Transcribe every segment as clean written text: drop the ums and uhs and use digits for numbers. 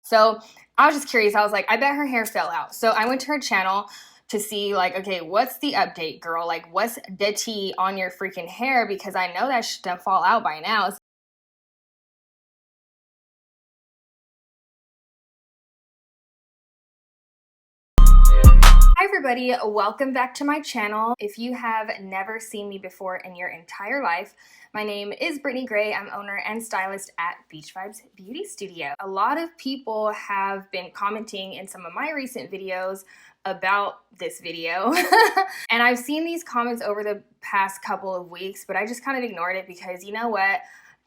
So I was just curious. I was like, I bet her hair fell out. So I went to her channel to see, like, okay, what's the update, girl? Like, what's the tea on your freaking hair? Because I know that shit done fall out by now. Hi everybody, welcome back to my channel. If you have never seen me before in your entire life, my name is Brittney Gray. I'm owner and stylist at Beach Vibes Beauty Studio. A lot of people have been commenting in some of my recent videos about this video and I've seen these comments over the past couple of weeks, but I just kind of ignored it because you know what?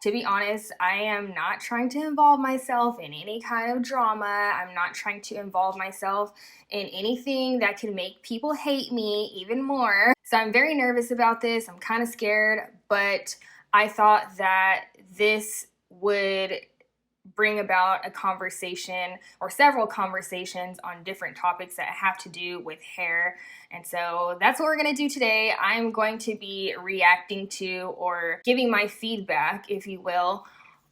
To be honest, I am not trying to involve myself in any kind of drama. I'm not trying to involve myself in anything that can make people hate me even more. So I'm very nervous about this. I'm kind of scared, but I thought that this would bring about a conversation or several conversations on different topics that have to do with hair. And so that's what we're going to do today. I'm going to be reacting to or giving my feedback, if you will,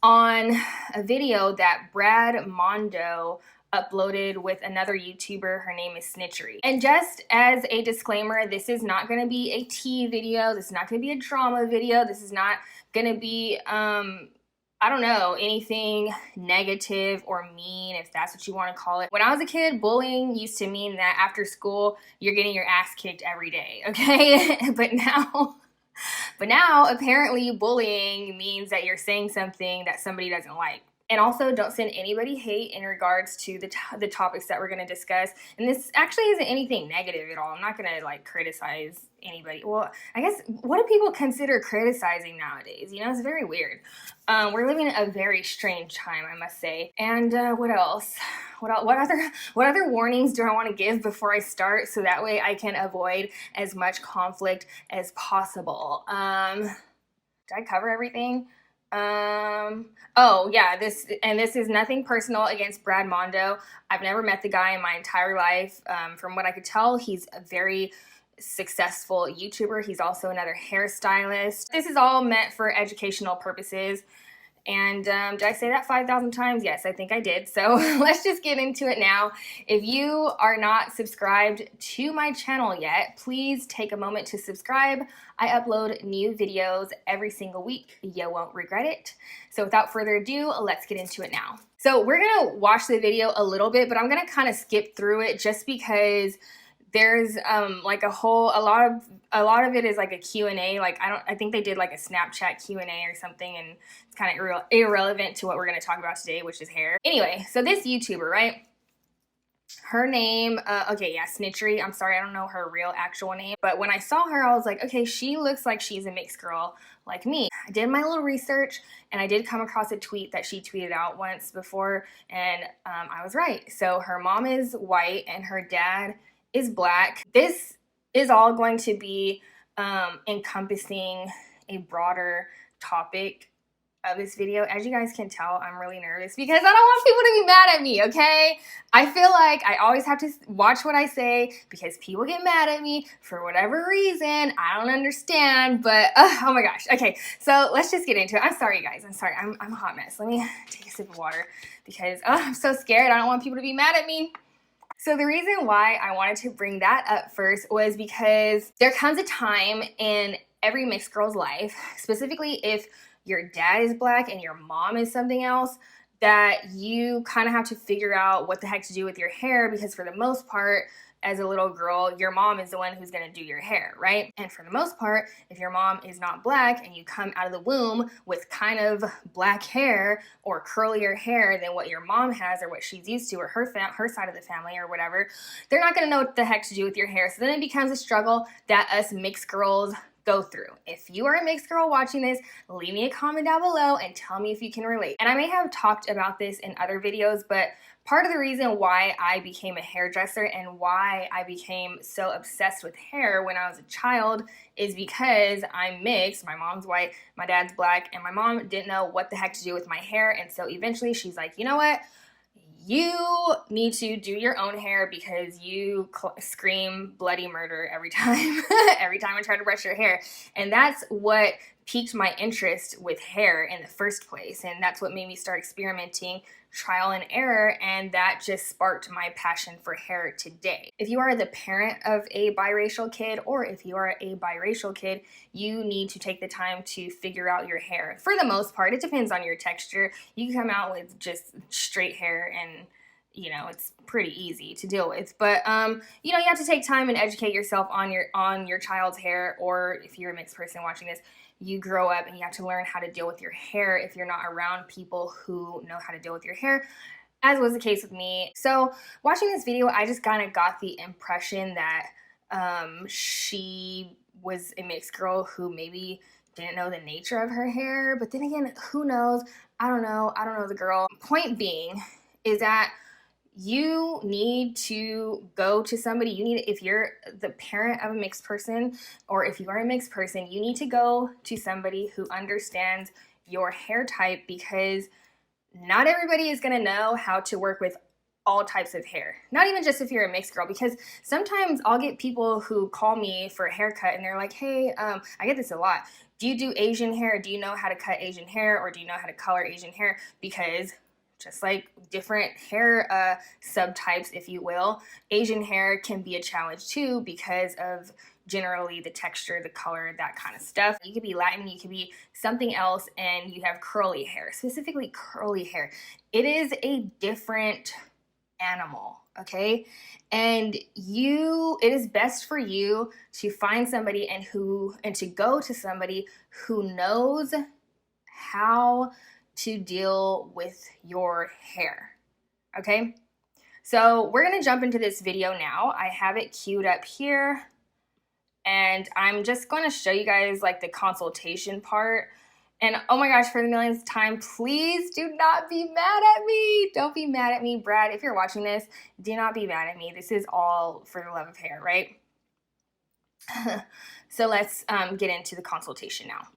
on a video that MONDO uploaded with another YouTuber. Her name is SNITCHERY'S. And just as a disclaimer, this is not going to be a tea video. This is not going to be a drama video. This is not going to be I don't know, anything negative or mean, if that's what you want to call it. When I was a kid, bullying used to mean that after school, you're getting your ass kicked every day, okay? But now, apparently, bullying means that you're saying something that somebody doesn't like. And also, don't send anybody hate in regards to the topics that we're going to discuss. And this actually isn't anything negative at all. I'm not going to, like, criticize anybody. Well, I guess, what do people consider criticizing nowadays? You know, it's very weird. We're living in a very strange time, I must say. And what else? What other warnings do I want to give before I start so that way I can avoid as much conflict as possible? Did I cover everything? Oh yeah, this is nothing personal against MONDO. I've never met the guy in my entire life. From what I could tell, he's a very successful YouTuber. He's also another hairstylist. This is all meant for educational purposes. And did I say that 5,000 times? Yes, I think I did. So let's just get into it now. If you are not subscribed to my channel yet, please take a moment to subscribe. I upload new videos every single week. You won't regret it. So without further ado, let's get into it now. So we're gonna watch the video a little bit, but I'm gonna kind of skip through it just because there's like a lot of it is like a Q&A. Like I think they did like a Snapchat Q&A or something, and it's kind of irrelevant to what we're going to talk about today, which is hair. Anyway, so this YouTuber, right? Her name, okay, yeah, SNITCHERY'S. I'm sorry, I don't know her real actual name, but when I saw her, I was like, okay, she looks like she's a mixed girl like me. I did my little research, and I did come across a tweet that she tweeted out once before, and I was right. So her mom is white, and her dad is black. This is all going to be encompassing a broader topic of this video. As you guys can tell, I'm really nervous because I don't want people to be mad at me, okay? I feel like I always have to watch what I say because people get mad at me for whatever reason. I don't understand, but oh my gosh. Okay, so let's just get into it. I'm sorry, you guys. I'm sorry. I'm a hot mess. Let me take a sip of water because I'm so scared. I don't want people to be mad at me. So the reason why I wanted to bring that up first was because there comes a time in every mixed girl's life, specifically if your dad is black and your mom is something else, that you kind of have to figure out what the heck to do with your hair, because for the most part, as a little girl, your mom is the one who's going to do your hair, right? And for the most part, if your mom is not black and you come out of the womb with kind of black hair or curlier hair than what your mom has or what she's used to, or her side of the family or whatever, they're not going to know what the heck to do with your hair. So then it becomes a struggle that us mixed girls go through. If you are a mixed girl watching this, leave me a comment down below and tell me if you can relate. And I may have talked about this in other videos, but part of the reason why I became a hairdresser and why I became so obsessed with hair when I was a child is because I'm mixed. My mom's white, my dad's black, and my mom didn't know what the heck to do with my hair. And so eventually she's like, you know what? You need to do your own hair because you scream bloody murder every time, every time I try to brush your hair. And that's what piqued my interest with hair in the first place. And that's what made me start experimenting trial and error, and that just sparked my passion for hair today. If you are the parent of a biracial kid, or if you are a biracial kid, you need to take the time to figure out your hair. For the most part, it depends on your texture. You can come out with just straight hair and you know, it's pretty easy to deal with. But you know, you have to take time and educate yourself on your child's hair, or if you're a mixed person watching this, you grow up and you have to learn how to deal with your hair if you're not around people who know how to deal with your hair, as was the case with me. So watching this video, I just kind of got the impression that she was a mixed girl who maybe didn't know the nature of her hair. But then again, who knows? I don't know the girl. Point being is that you need to go to somebody. You need, if you're the parent of a mixed person, or if you are a mixed person, you need to go to somebody who understands your hair type, because not everybody is going to know how to work with all types of hair. Not even just if you're a mixed girl, because sometimes I'll get people who call me for a haircut and they're like, hey, I get this a lot. Do you do Asian hair? Do you know how to cut Asian hair, or do you know how to color Asian hair? Because just like different hair subtypes, if you will, Asian hair can be a challenge too, because of generally the texture, the color, that kind of stuff. You could be Latin, you could be something else, and you have curly hair, specifically curly hair. It is a different animal, okay? And it is best for you to find somebody and to go to somebody who knows how to deal with your hair, okay? So we're gonna jump into this video now. I have it queued up here, and I'm just gonna show you guys like the consultation part. And oh my gosh, for the millionth time, please do not be mad at me. Don't be mad at me, Brad. If you're watching this, do not be mad at me. This is all for the love of hair, right? So let's get into the consultation now.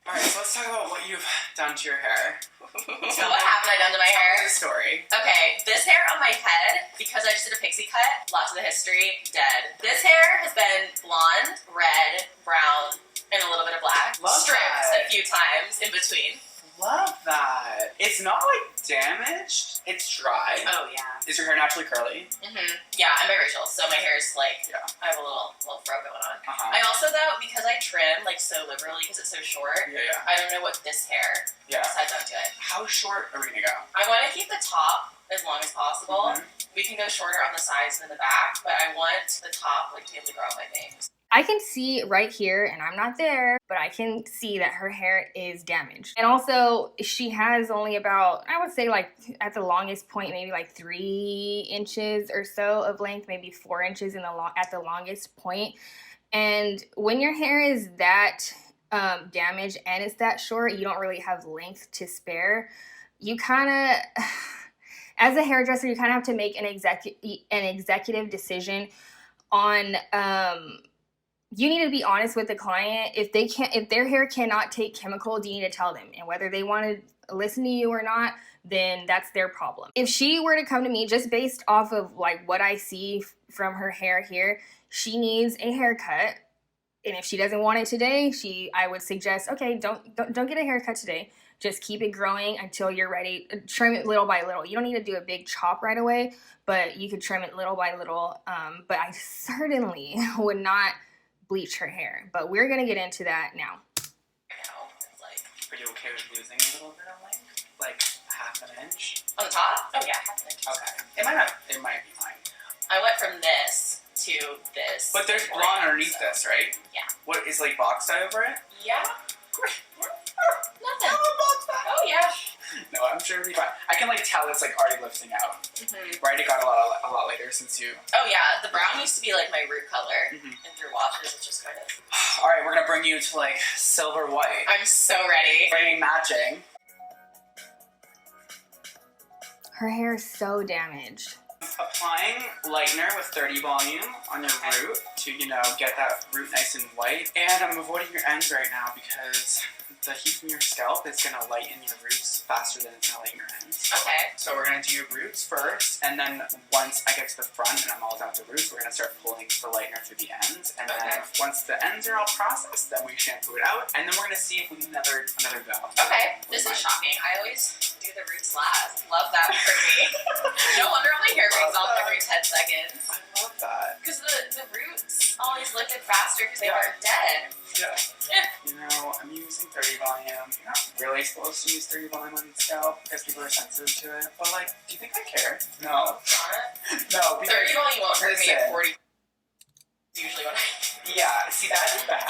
All right, so let's talk about what you've done to your hair. So what haven't I done to my hair? Tell me the story. Okay, this hair on my head, because I just did a pixie cut, lots of the history, dead. This hair has been blonde, red, brown, and a little bit of black. Love stripped that. a few times in between. Love that. It's not like damaged, it's dry. Oh yeah. Is your hair naturally curly? Yeah, I'm biracial, so my hair is like, Yeah. I have a little fro going on. Uh-huh. I also though, because I trim like so liberally because it's so short, Yeah. I don't know what this hair decides onto it. How short are we gonna go? I want to keep the top as long as possible. Mhm. We can go shorter on the sides and the back, but I want the top like to be able to grow out my bangs. I can see right here, and I'm not there, but I can see that her hair is damaged. And also, she has only about, I would say like at the longest point, maybe like 3 inches or so of length, maybe 4 inches at the longest point. And when your hair is that damaged and it's that short, you don't really have length to spare. You kind of, as a hairdresser, you kind of have to make an executive decision on, you need to be honest with the client. If their hair cannot take chemicals, you need to tell them. And whether they want to listen to you or not, then that's their problem. If she were to come to me just based off of like what I see from her hair here, she needs a haircut. And if she doesn't want it today, I would suggest, okay, don't get a haircut today. Just keep it growing until you're ready. Trim it little by little. You don't need to do a big chop right away, but you could trim it little by little. But I certainly would not bleach her hair, but we're gonna get into that now. Are you okay with losing a little bit of length? Like half an inch? On the top? Oh yeah, half an inch. Okay. It might be fine. I went from this to this. But there's blonde underneath this, right? Yeah. What is like box dye over it? Yeah. Great. Nothing. Box dye. Oh yeah. No, I'm sure it'll be fine. I can like tell it's like already lifting out. Right, it got a lot later since you. Oh yeah, the brown used to be like my root color, and through washes it's just kind of. All right, we're gonna bring you to like silver white. I'm so ready. Ready matching. Her hair is so damaged. applying lightener with 30 volume on your root to, you know, get that root nice and white. And I'm avoiding your ends right now because the heat from your scalp is going to lighten your roots faster than it's going to lighten your ends. Okay. So we're going to do your roots first, and then once I get to the front and I'm all done with the roots, we're going to start pulling the lightener through the ends. And then once the ends are all processed, then we shampoo it out, and then we're going to see if we need another go. Okay. This is shocking. I always do the roots last. Love that for me. No wonder all my hair breaks off every 10 seconds. I love that. Because the roots always lifted faster because they weren't dead. Yeah. You know, I'm using 30 volume. You're not really supposed to use 30 volume on the scalp because people are sensitive to it. But like, do you think I care? No. No. 30 volume won't hurt me at 40. Usually when I... Yeah, see, that's bad.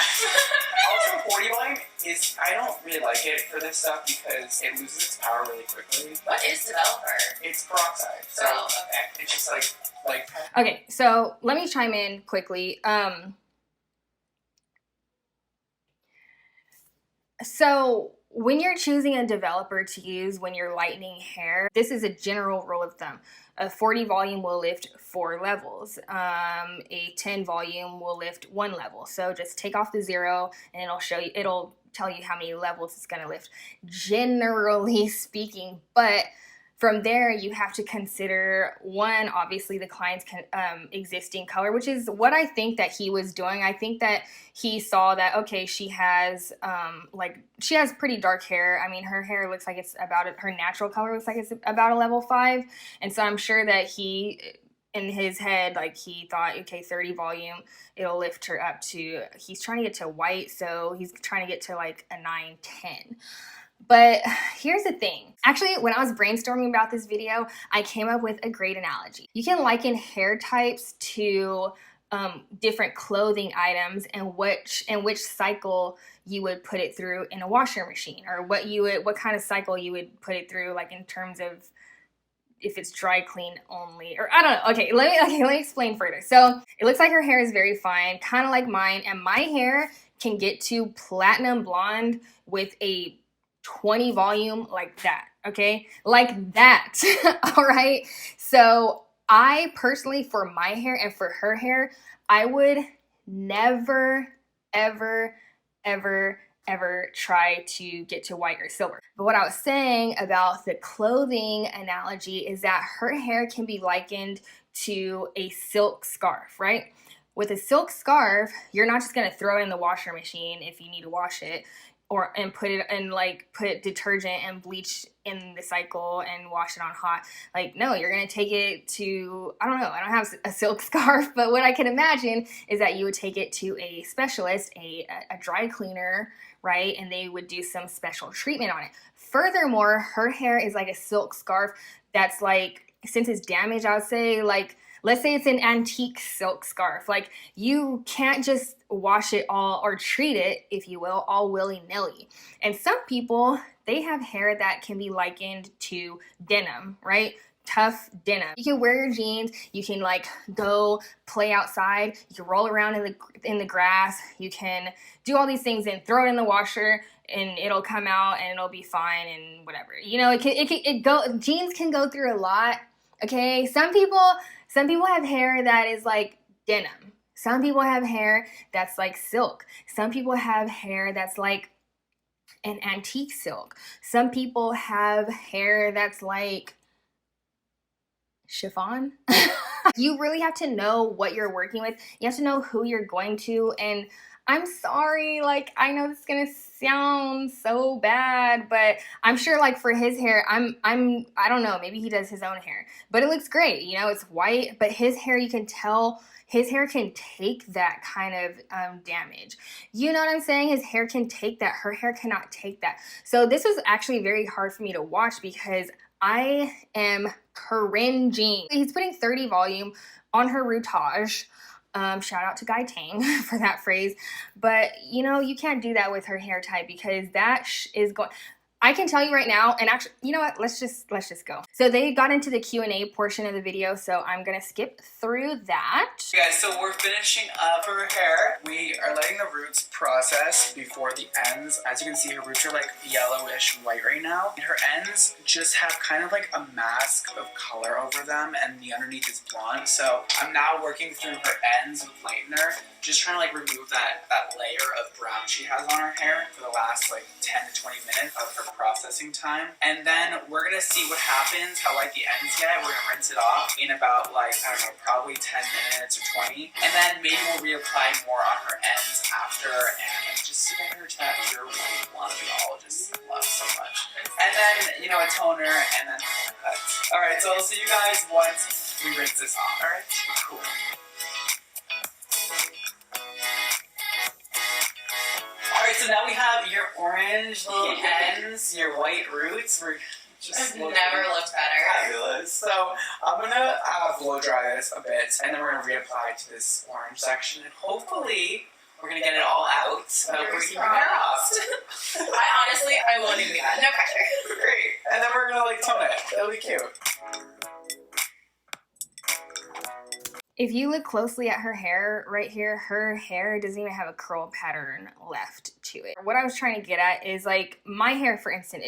Also, 40 volume is, I don't really like it for this stuff because it loses its power really quickly. What is developer? It's peroxide. So okay. it's just like... Okay, so let me chime in quickly. So when you're choosing a developer to use when you're lightening hair, this is a general rule of thumb. A 40 volume will lift 4 levels. A 10 volume will lift 1 level. So just take off the 0 and it'll tell you how many levels it's gonna lift, generally speaking. But from there, you have to consider, one, obviously the client's existing color, which is what I think that he was doing. I think that he saw that, okay, she has she has pretty dark hair. I mean, her hair looks like it's about her natural color looks like it's about a level 5. And so I'm sure that he, in his head, like he thought, okay, 30 volume, it'll lift her up to, he's trying to get to white. So he's trying to get to like a 9, 10. But here's the thing. Actually, when I was brainstorming about this video, I came up with a great analogy. You can liken hair types to different clothing items and which cycle you would put it through in a washer machine, or what kind of cycle you would put it through, like in terms of if it's dry clean only, or I don't know. Okay, let me explain further. So it looks like her hair is very fine, kind of like mine, and my hair can get to platinum blonde with a 20 volume like that, okay? Like that, all right? So I personally, for my hair and for her hair, I would never, ever, ever, ever try to get to white or silver. But what I was saying about the clothing analogy is that her hair can be likened to a silk scarf, right? With a silk scarf, you're not just gonna throw it in the washer machine if you need to wash it, and put detergent and bleach in the cycle and wash it on hot. Like, no, you're gonna take it to, I don't know, I don't have a silk scarf, but what I can imagine is that you would take it to a specialist, a dry cleaner, right? And they would do some special treatment on it. Furthermore, her hair is like a silk scarf that's like, since it's damaged, I would say, like, let's say it's an antique silk scarf. Like, you can't just wash it all or treat it, if you will, all willy-nilly. And some people, they have hair that can be likened to denim, right? Tough denim. You can wear your jeans, you can like go play outside, you can roll around in the grass, you can do all these things and throw it in the washer and it'll come out and it'll be fine and whatever. You know, jeans can go through a lot. Okay, some people have hair that is like denim. Some people have hair that's like silk. Some people have hair that's like an antique silk. Some people have hair that's like chiffon. You really have to know what you're working with. You have to know who you're going to. And I'm sorry, like, I know this is gonna sound so bad, but I'm sure, like, for his hair, I don't know, maybe he does his own hair, but it looks great, you know, it's white, but his hair, you can tell his hair can take that kind of damage. You know what I'm saying? His hair can take that. Her hair cannot take that. So this was actually very hard for me to watch because I am cringing. He's putting 30 volume on her routage. Shout out to Guy Tang for that phrase. But, you know, you can't do that with her hair type because that is going... I can tell you right now, and actually, you know what? Let's just go. So they got into the Q&A portion of the video, so I'm gonna skip through that. Okay, guys, so we're finishing up her hair. We are letting the roots process before the ends. As you can see, her roots are like yellowish white right now. And her ends just have kind of like a mask of color over them, and the underneath is blonde. So I'm now working through her ends with lightener, just trying to like remove that layer of brown she has on her hair for the last like 10 to 20 minutes of her processing time. And then we're gonna see what happens, how white the ends get. We're gonna rinse it off in about like, I don't know, probably 10 minutes or 20. And then maybe we'll reapply more on her ends after, and just to get her to that pure white blonde we all just love so much. And then, you know, a toner, and then a haircut. Alright, so I'll see you guys once we rinse this off. Alright? Cool. Alright, so now we have your orange little ends, your white roots. We're just I've never looked better. fabulous. So I'm gonna blow dry this a bit, and then we're gonna reapply to this orange section, and hopefully we're gonna get it all out. We're keeping our hair off. I won't even get it. No pressure. Great. And then we're gonna like tone it. It'll be cute. If you look closely at her hair right here, her hair doesn't even have a curl pattern left to it. What I was trying to get at is like my hair, for instance,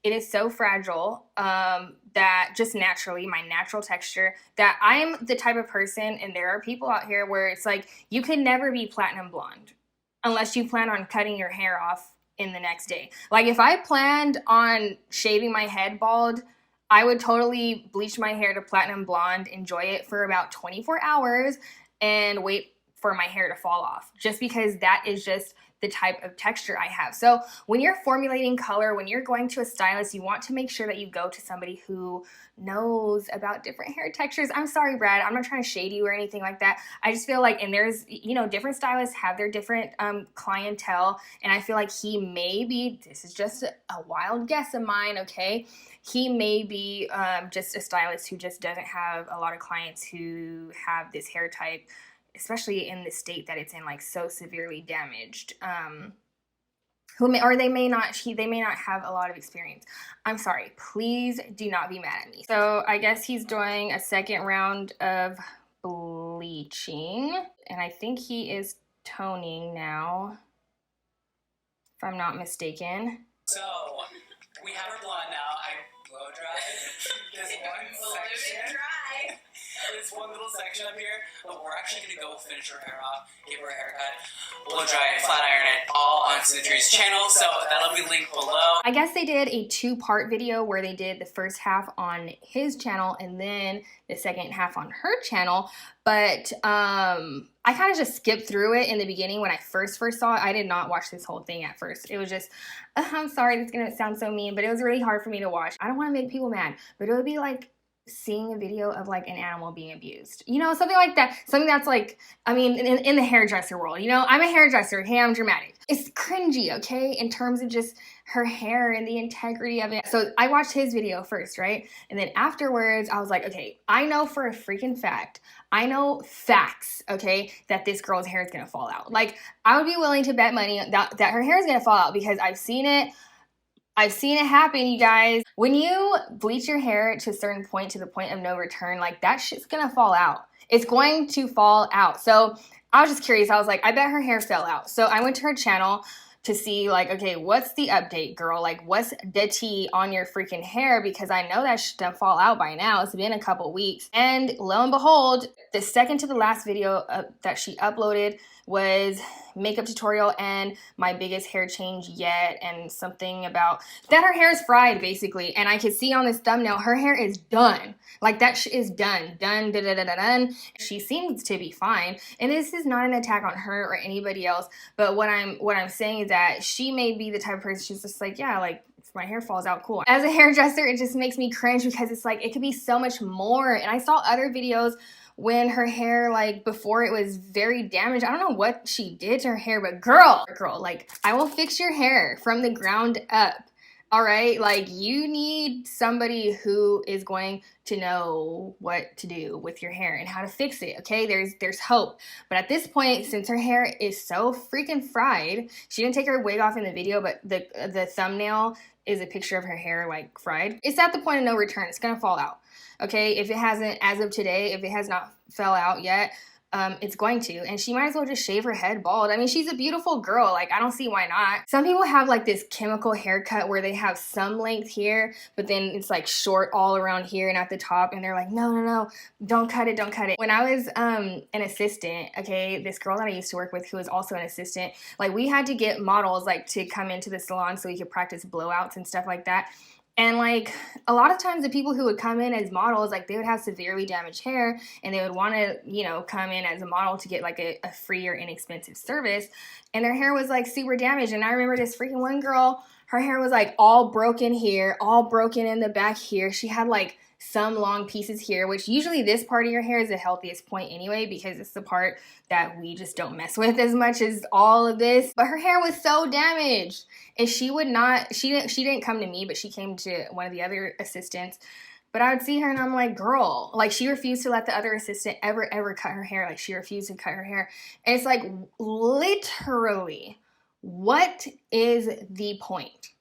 it is so fragile that just naturally, my natural texture, that I'm the type of person, and there are people out here where it's like you can never be platinum blonde unless you plan on cutting your hair off in the next day. Like if I planned on shaving my head bald, I would totally bleach my hair to platinum blonde, enjoy it for about 24 hours, and wait for my hair to fall off, just because that is just the type of texture I have. So when you're formulating color, when you're going to a stylist, you want to make sure that you go to somebody who knows about different hair textures. I'm sorry, Brad, I'm not trying to shade you or anything like that. I just feel like, and there's, you know, different stylists have their different clientele, and I feel like he may be, this is just a wild guess of mine, okay? He may be just a stylist who just doesn't have a lot of clients who have this hair type, especially in the state that it's in, like so severely damaged. They may not have a lot of experience. I'm sorry, please do not be mad at me. So I guess he's doing a second round of bleaching, and I think he is toning now, if I'm not mistaken. So we have her blonde now. I blow dry this one section. This one little section up here, but we're actually gonna go finish her hair off, give her a haircut, blow dry it, flat iron it, all on SNITCHERY'S channel, so that'll be linked below. I guess they did a 2-part video where they did the first half on his channel and then the second half on her channel, but I kind of just skipped through it in the beginning when I first saw it. I did not watch this whole thing at first. It was just, I'm sorry, this is gonna sound so mean, but it was really hard for me to watch. I don't want to make people mad, but it would be like seeing a video of like an animal being abused, you know, something like that, something that's like, I mean, in the hairdresser world, you know, I'm a hairdresser, hey, I'm dramatic. It's cringy, okay, in terms of just her hair and the integrity of it. So I watched his video first, right? And then afterwards, I was like, okay, I know for a freaking fact, I know facts, okay, that this girl's hair is gonna fall out. Like, I would be willing to bet money that her hair is gonna fall out because I've seen it happen, you guys. When you bleach your hair to a certain point, to the point of no return, like that shit's gonna fall out. It's going to fall out. So I was just curious. I was like, I bet her hair fell out. So I went to her channel to see like, okay, what's the update, girl? Like, what's the tea on your freaking hair? Because I know that shit done fall out by now. It's been a couple weeks. And lo and behold, the second to the last video that she uploaded was makeup tutorial and my biggest hair change yet, and something about that her hair is fried basically. And I could see on this thumbnail her hair is done. Like that shit is done. She seems to be fine. And this is not an attack on her or anybody else, but what I'm saying is that she may be the type of person she's just like, yeah, like if my hair falls out, cool. As a hairdresser, it just makes me cringe because it's like it could be so much more. And I saw other videos when her hair, like before it was very damaged. I don't know what she did to her hair, but girl, like I will fix your hair from the ground up. All right, like you need somebody who is going to know what to do with your hair and how to fix it. Okay, there's hope. But at this point, since her hair is so freaking fried, she didn't take her wig off in the video, but the thumbnail is a picture of her hair like fried. It's at the point of no return. It's gonna fall out. Okay, if it hasn't, as of today, if it has not fell out yet, it's going to, and she might as well just shave her head bald. I mean, she's a beautiful girl. Like, I don't see why not. Some people have like this chemical haircut where they have some length here, but then it's like short all around here and at the top, and they're like, no, don't cut it, don't cut it. When I was an assistant, okay, this girl that I used to work with who was also an assistant, like we had to get models like to come into the salon so we could practice blowouts and stuff like that. And like a lot of times the people who would come in as models, like they would have severely damaged hair and they would want to, you know, come in as a model to get like a free or inexpensive service. And their hair was like super damaged. And I remember this freaking one girl, her hair was like all broken here, all broken in the back here. She had like some long pieces here, which usually this part of your hair is the healthiest point anyway, because it's the part that we just don't mess with as much as all of this. But her hair was so damaged, and she would not, she didn't come to me, but she came to one of the other assistants. But I would see her and I'm like, girl, like she refused to let the other assistant ever cut her hair. Like she refused to cut her hair. And it's like, literally, what is the point?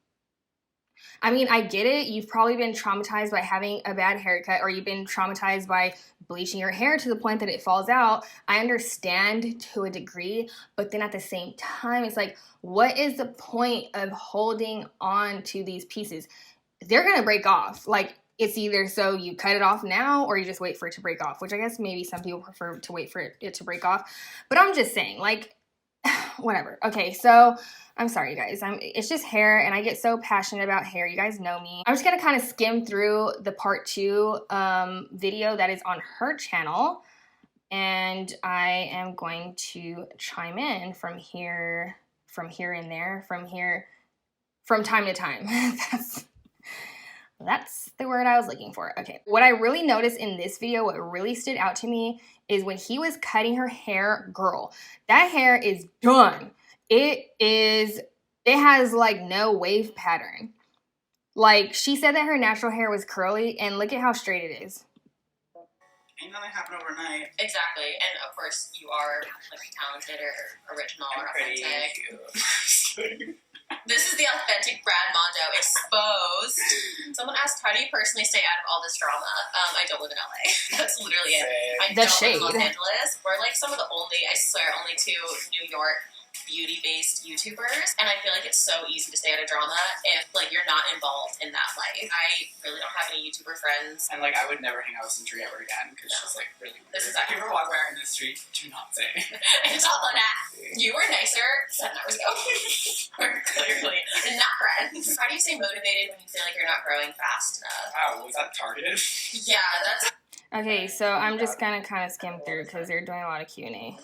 I mean, I get it. You've probably been traumatized by having a bad haircut, or you've been traumatized by bleaching your hair to the point that it falls out. I understand to a degree, but then at the same time, it's like, what is the point of holding on to these pieces? They're going to break off. Like, it's either so you cut it off now or you just wait for it to break off, which I guess maybe some people prefer to wait for it to break off. But I'm just saying, like, whatever. Okay, so I'm sorry, guys. It's just hair, and I get so passionate about hair. You guys know me. I'm just gonna kind of skim through the part 2 video that is on her channel, and I am going to chime in from here and there, from time to time. That's the word I was looking for. Okay. What I really noticed in this video, what really stood out to me, is when he was cutting her hair, girl, that hair is done. It has like no wave pattern. Like, she said that her natural hair was curly, and look at how straight it is. Ain't nothing happened overnight. Exactly, and of course you are like talented or original or authentic. This is the authentic Brad Mondo exposed. Someone asked, how do you personally stay out of all this drama? I don't live in LA. That's literally it. I don't live in Los Angeles. We're like some of the only, I swear, only 2 New York beauty-based YouTubers, and I feel like it's so easy to stay out of drama if like you're not involved in that life. I really don't have any YouTuber friends, and like I would never hang out with Century ever again because she's like really weird. This is exactly. If you ever walk around in the street, do not say. It's all on that. You were nicer 7 hours ago. We're clearly not friends. How do you stay motivated when you feel like you're not growing fast enough? Wow, was that targeted? Yeah, that's. Okay, so I'm just gonna kind of skim through because they're doing a lot of Q&A.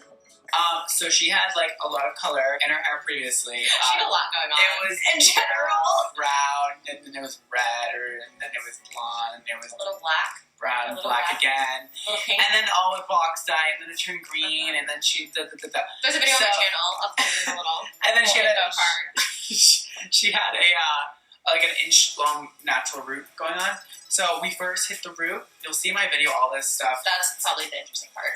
So she had like a lot of color in her hair previously. She had a lot going on. It was in general brown, and then it was red, and then it was blonde, and it was a little black, brown, and black again, and then all with box dye, and then it turned green, and then she. There's a video on my channel. I'll put it in a little. And then she had she had a like an inch long natural root going on. So we first hit the root. You'll see in my video all this stuff. That's probably the interesting part.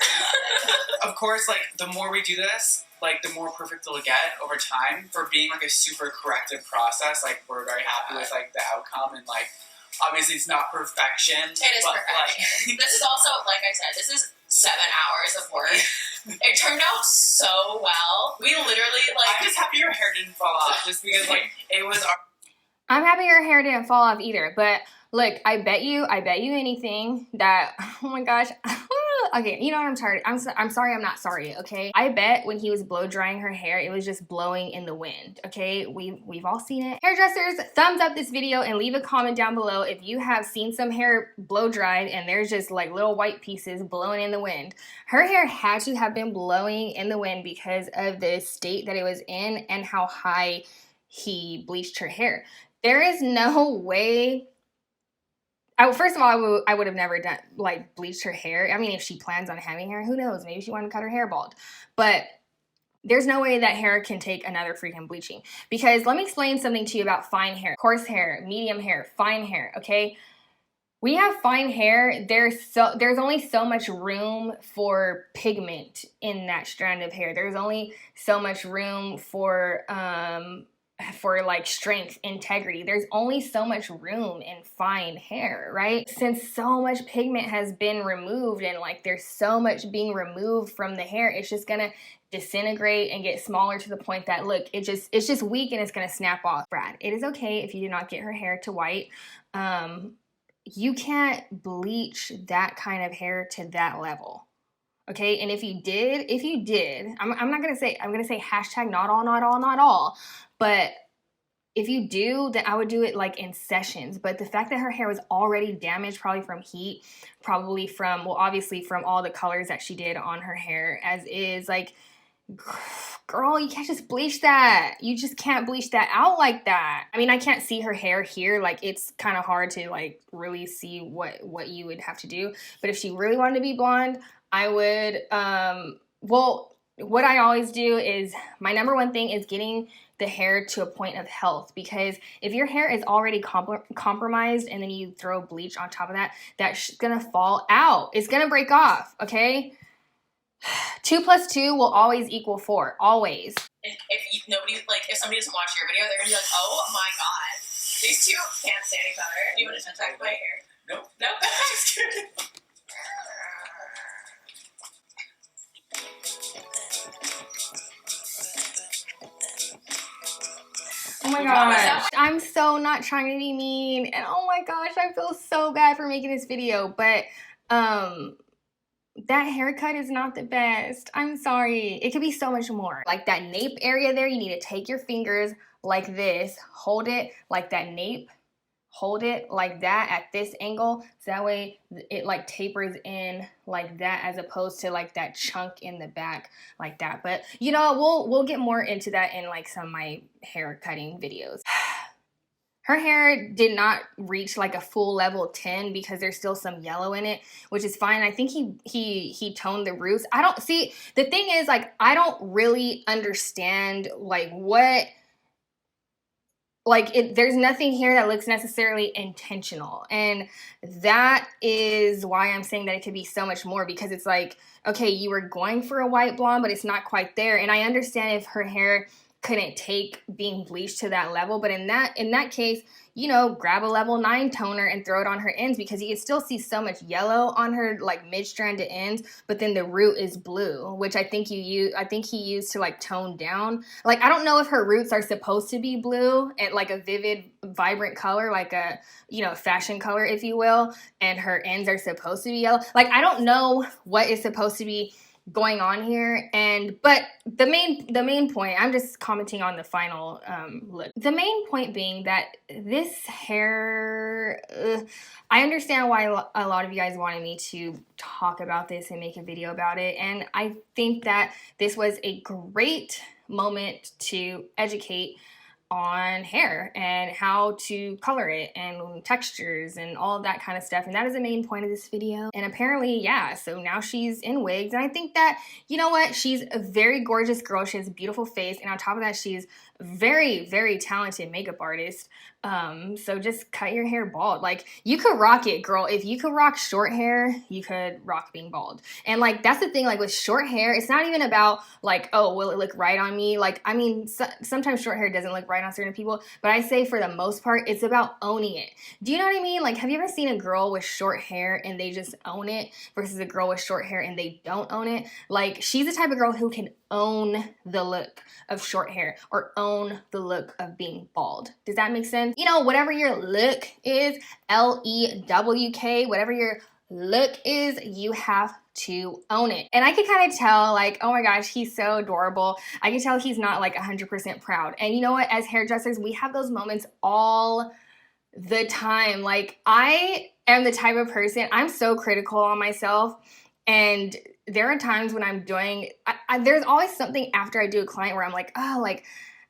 Of course, like the more we do this, like the more perfect it'll get over time. For being like a super corrective process, like we're very happy with like the outcome, and like obviously it's not perfection. It is perfection. This is also, like I said, this is 7 hours of work. It turned out so well. We literally like. I'm just happy your hair didn't fall off, just because like it was. I'm happy your hair didn't fall off either, but look, I bet you anything that, oh my gosh, okay, you know what, I'm tired. I'm sorry, I'm not sorry, okay? I bet when he was blow drying her hair, it was just blowing in the wind, okay? We've all seen it. Hairdressers, thumbs up this video and leave a comment down below if you have seen some hair blow dried and there's just like little white pieces blowing in the wind. Her hair had to have been blowing in the wind because of the state that it was in and how high he bleached her hair. There is no way. First of all, I would have never done like bleached her hair. I mean, if she plans on having hair, who knows? Maybe she wanted to cut her hair bald. But There's no way that hair can take another freaking bleaching. Because let me explain something to you about fine hair, coarse hair, medium hair, fine hair, okay? We have fine hair, there's only so much room for pigment in that strand of hair. There's only so much room for like strength, integrity. There's only so much room in fine hair, right? Since so much pigment has been removed and like there's so much being removed from the hair, it's just gonna disintegrate and get smaller to the point that, look, it's just weak and it's gonna snap off. Brad, it is okay if you do not get her hair to white. You can't bleach that kind of hair to that level. Okay, and if you did, I'm gonna say hashtag not all, but if you do, then I would do it like in sessions. But the fact that her hair was already damaged, probably from heat, probably from, well, obviously from all the colors that she did on her hair as is, like, girl, you can't just bleach that. You just can't bleach that out like that. I mean, I can't see her hair here. Like, it's kind of hard to like really see what you would have to do. But if she really wanted to be blonde, I would, well, what I always do is, my number one thing is getting the hair to a point of health, because if your hair is already compromised and then you throw bleach on top of that, that's gonna fall out. It's gonna break off, okay? 2 + 2 will always equal 4, always. If somebody doesn't watch your video, they're gonna be like, oh my god, these two can't stand each other. Do you want to touch my hair? Nope. Nope. Oh my gosh, I'm so not trying to be mean, and oh my gosh, I feel so bad for making this video, but that haircut is not the best. I'm sorry. It could be so much more. Like that nape area there, you need to take your fingers like this, hold it like that nape, hold it like that at this angle, so that way it like tapers in like that, as opposed to like that chunk in the back like that. But you know, we'll get more into that in like some of my hair cutting videos. Her hair did not reach like a full level 10 because there's still some yellow in it, which is fine. I think he toned the roots. I don't see, the thing is, like, I don't really understand like what, like, there's nothing here that looks necessarily intentional. And that is why I'm saying that it could be so much more, because it's like, okay, you were going for a white blonde, but it's not quite there. And I understand if her hair couldn't take being bleached to that level, but in that case, you know, grab a level 9 toner and throw it on her ends, because you can still see so much yellow on her like mid-stranded ends, but then the root is blue, which I think he used to like tone down. Like, I don't know if her roots are supposed to be blue and like a vivid, vibrant color, like a, you know, fashion color, if you will, and her ends are supposed to be yellow. Like, I don't know what is supposed to be going on here, but the main point, I'm just commenting on the final look. The main point being that this hair, I understand why a lot of you guys wanted me to talk about this and make a video about it, and I think that this was a great moment to educate on hair and how to color it and textures and all of that kind of stuff. And that is the main point of this video. And apparently, yeah, so now she's in wigs. And I think that, you know what? She's a very gorgeous girl. She has a beautiful face. And on top of that, she's very, very talented makeup artist. So just cut your hair bald. Like, you could rock it, girl. If you could rock short hair, you could rock being bald. And like, that's the thing, like with short hair, it's not even about like, oh, will it look right on me? Like, I mean, sometimes short hair doesn't look right on certain people, but I say for the most part, it's about owning it. Do you know what I mean? Like, have you ever seen a girl with short hair and they just own it versus a girl with short hair and they don't own it? Like, she's the type of girl who can own the look of short hair or own the look of being bald. Does that make sense? You know, whatever your look is, L-E-W-K, whatever your look is, you have to own it. And I can kind of tell, like, oh my gosh, he's so adorable. I can tell he's not like 100% proud. And you know what? As hairdressers, we have those moments all the time. Like, I am the type of person, I'm so critical on myself, and there are times when I'm doing, there's always something after I do a client where I'm like, oh, like,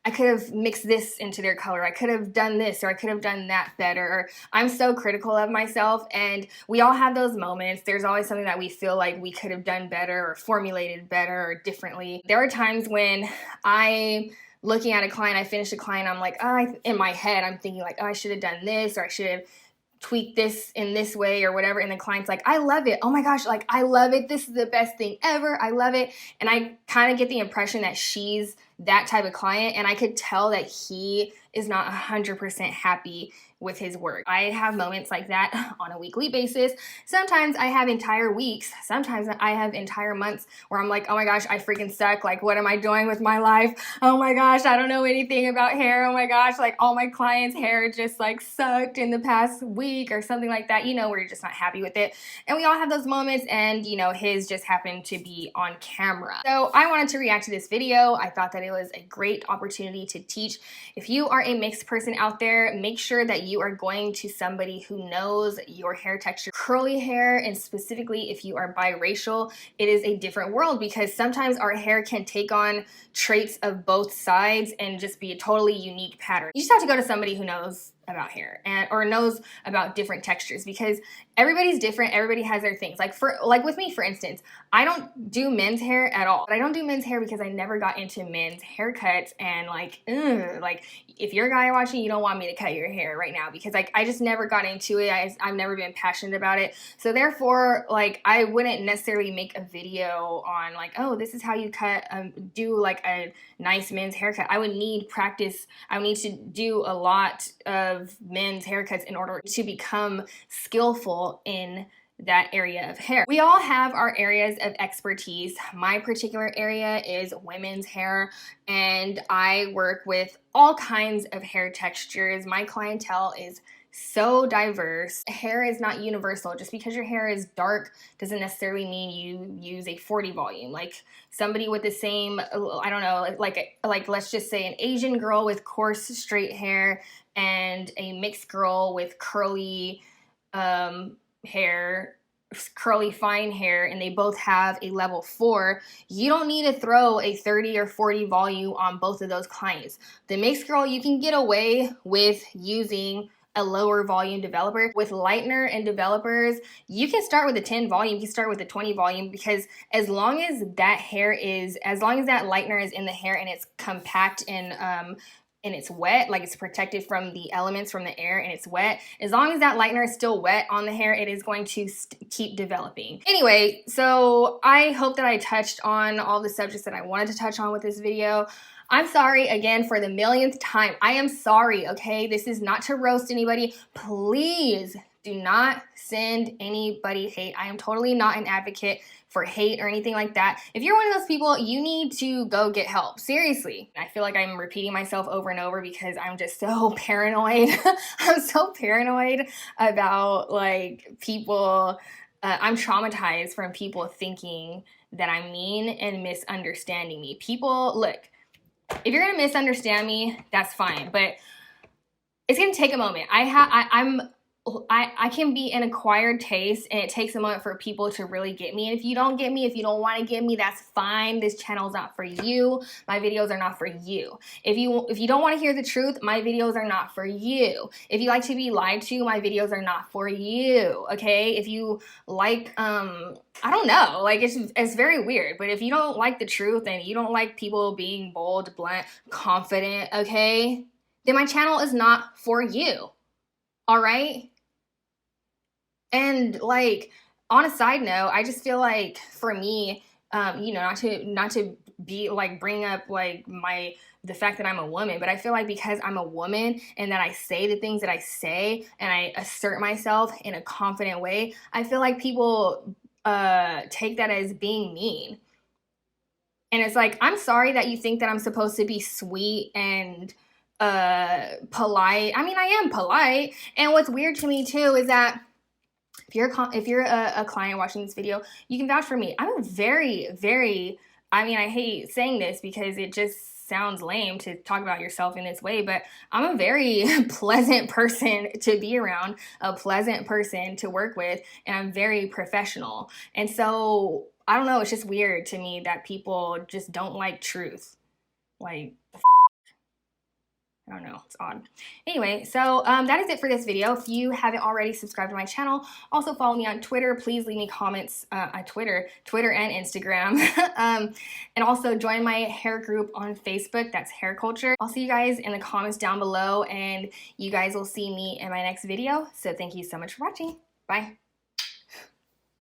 I could have mixed this into their color. I could have done this, or I could have done that better. Or I'm so critical of myself, and we all have those moments. There's always something that we feel like we could have done better or formulated better or differently. There are times when I looking at a client, I finish a client, I'm like, oh, in my head, I'm thinking like, oh, I should have done this, or I should have tweaked this in this way or whatever. And the client's like, I love it. Oh my gosh, like, I love it. This is the best thing ever. I love it. And I kind of get the impression that she's that type of client. And I could tell that he is not 100% happy with his work. I have moments like that on a weekly basis. Sometimes I have entire weeks. Sometimes I have entire months where I'm like, oh my gosh, I freaking suck. Like, what am I doing with my life? Oh my gosh, I don't know anything about hair. Oh my gosh, like all my clients' hair just like sucked in the past week or something like that, you know, where you're just not happy with it. And we all have those moments, and you know, his just happened to be on camera. So I wanted to react to this video. I thought that it was a great opportunity to teach. If you are a mixed person out there, make sure that you are going to somebody who knows your hair texture. Curly hair, and specifically if you are biracial, it is a different world, because sometimes our hair can take on traits of both sides and just be a totally unique pattern. You just have to go to somebody who knows about hair or knows about different textures, because everybody's different. Everybody has their things. Like with me, for instance, I don't do men's hair at all. But I don't do men's hair because I never got into men's haircuts, and like if you're a guy watching, you don't want me to cut your hair right now, because like I just never got into it. I've never been passionate about it. So therefore, like, I wouldn't necessarily make a video on like, oh, this is how you cut do like a nice men's haircut. I would need practice. I would need to do a lot of men's haircuts in order to become skillful in that area of hair. We all have our areas of expertise. My particular area is women's hair, and I work with all kinds of hair textures. My clientele is so diverse. Hair is not universal. Just because your hair is dark doesn't necessarily mean you use a 40 volume. Like somebody with the same, I don't know, like let's just say an Asian girl with coarse straight hair and a mixed girl with curly hair, curly fine hair, and they both have a level 4, you don't need to throw a 30 or 40 volume on both of those clients. The mixed girl, you can get away with using a lower volume developer. With lightener and developers, you can start with a 10 volume, you can start with a 20 volume, because as long as that lightener is in the hair and it's compact and it's wet, like it's protected from the elements from the air and it's wet, as long as that lightener is still wet on the hair, it is going to keep developing. Anyway, so I hope that I touched on all the subjects that I wanted to touch on with this video. I'm sorry again for the millionth time. I am sorry, okay? This is not to roast anybody. Please do not send anybody hate. I am totally not an advocate for hate or anything like that. If you're one of those people, you need to go get help. Seriously. I feel like I'm repeating myself over and over because I'm just so paranoid. I'm so paranoid about like people. I'm traumatized from people thinking that I'm mean and misunderstanding me. People, look, if you're gonna misunderstand me, that's fine, but it's gonna take a moment. I can be an acquired taste, and it takes a moment for people to really get me. And if you don't get me, if you don't want to get me, that's fine. This channel's not for you. My videos are not for you. If you don't want to hear the truth, my videos are not for you. If you like to be lied to, my videos are not for you. Okay? If you like I don't know, like it's very weird, but if you don't like the truth and you don't like people being bold, blunt, confident, okay, then my channel is not for you. All right? And like, on a side note, I just feel like for me, you know, not to be like bring up like the fact that I'm a woman, but I feel like because I'm a woman and that I say the things that I say and I assert myself in a confident way, I feel like people take that as being mean. And it's like, I'm sorry that you think that I'm supposed to be sweet and polite. I mean, I am polite. And what's weird to me too is that if you're a client watching this video, you can vouch for me. I'm a very, very, I mean, I hate saying this because it just sounds lame to talk about yourself in this way, but I'm a very pleasant person to be around, a pleasant person to work with, and I'm very professional. And so, I don't know, it's just weird to me that people just don't like truth. Like, I don't know, it's odd. Anyway, so that is it for this video. If you haven't already subscribed to my channel, also follow me on Twitter. Please leave me comments on Twitter and Instagram. And also join my hair group on Facebook, that's Hair Culture. I'll see you guys in the comments down below, and you guys will see me in my next video. So thank you so much for watching. Bye.